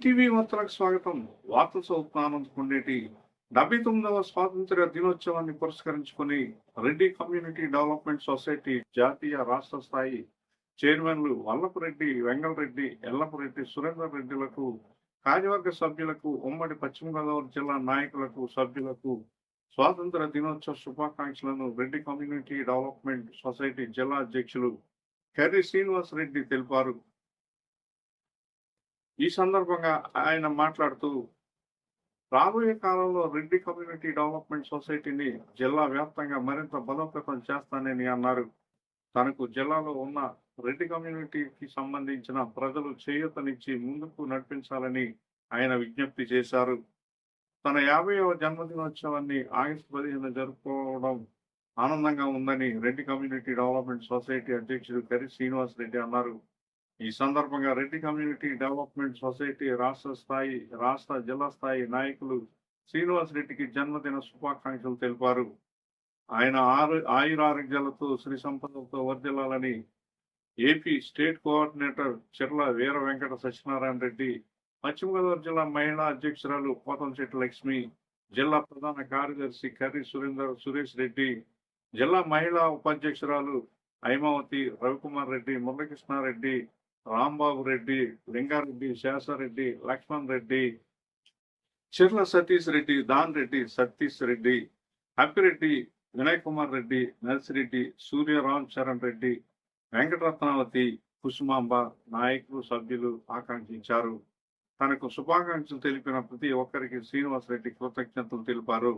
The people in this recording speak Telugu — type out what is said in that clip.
ఈటీవీ వార్తలకు స్వాగతం. వార్తలు చదువుతున్నాను కొండేటి. 79వ స్వాతంత్ర్య దినోత్సవాన్ని పురస్కరించుకొని రెడ్డి కమ్యూనిటీ డెవలప్మెంట్ సొసైటీ జాతీయ రాష్ట్ర స్థాయి చైర్మన్లు వల్లపురెడ్డి వెంగళరెడ్డి, ఎల్లపురెడ్డి సురేందర్ రెడ్డిలకు, కార్యవర్గ సభ్యులకు, ఉమ్మడి పశ్చిమ గోదావరి జిల్లా నాయకులకు, సభ్యులకు స్వాతంత్ర దినోత్సవ శుభాకాంక్షలను రెడ్డి కమ్యూనిటీ డెవలప్మెంట్ సొసైటీ జిల్లా అధ్యక్షులు కర్రి శ్రీనివాస్ రెడ్డి తెలిపారు. ఈ సందర్భంగా ఆయన మాట్లాడుతూ, రాబోయే కాలంలో రెడ్డి కమ్యూనిటీ డెవలప్మెంట్ సొసైటీని జిల్లా వ్యాప్తంగా మరింత బలోపేతం చేస్తానని అన్నారు. తనకు జిల్లాలో ఉన్న రెడ్డి కమ్యూనిటీకి సంబంధించిన ప్రజలు చేయూతనిచ్చి ముందుకు నడిపించాలని ఆయన విజ్ఞప్తి చేశారు. తన 50వ జన్మదినోత్సవాన్ని ఆగస్టు 15 జరుపుకోవడం ఆనందంగా ఉందని రెడ్డి కమ్యూనిటీ డెవలప్మెంట్ సొసైటీ అధ్యక్షుడు కర్రి శ్రీనివాస్ రెడ్డి అన్నారు. ఈ సందర్భంగా రెడ్డి కమ్యూనిటీ డెవలప్మెంట్ సొసైటీ రాష్ట్ర జిల్లా స్థాయి నాయకులు శ్రీనివాస్ రెడ్డికి జన్మదిన శుభాకాంక్షలు తెలిపారు. ఆయన ఆయురారోగ్యాలతో శ్రీ సంపదలతో వర్ధిల్లాలని AP state coordinator Chirla Veera Venkata Satyanarayana Reddy, పశ్చిమ గోదావరి జిల్లా మహిళా అధ్యక్షురాలు పోతంశెట్టి లక్ష్మి, జిల్లా ప్రధాన కార్యదర్శి కర్రి సురేష్ రెడ్డి, జిల్లా మహిళా ఉపాధ్యక్షురాలు హైమావతి, రవికుమార్ రెడ్డి, మురళీకృష్ణారెడ్డి, రాంబాబు రెడ్డి, లింగారెడ్డి, శేషారెడ్డి, లక్ష్మణ్ రెడ్డి, చిర్ల సతీష్ రెడ్డి, దాన్ రెడ్డి, సతీష్ రెడ్డి, అప్పిరెడ్డి, వినయ్ కుమార్ రెడ్డి, నర్సిరెడ్డి, సూర్య రామ్ చరణ్ రెడ్డి, వెంకటరత్నావతి, కుసుమాంబ నాయకులు, సభ్యులు ఆకాంక్షించారు. తనకు శుభాకాంక్షలు తెలిపిన ప్రతి ఒక్కరికి శ్రీనివాస్ రెడ్డి కృతజ్ఞతలు తెలిపారు.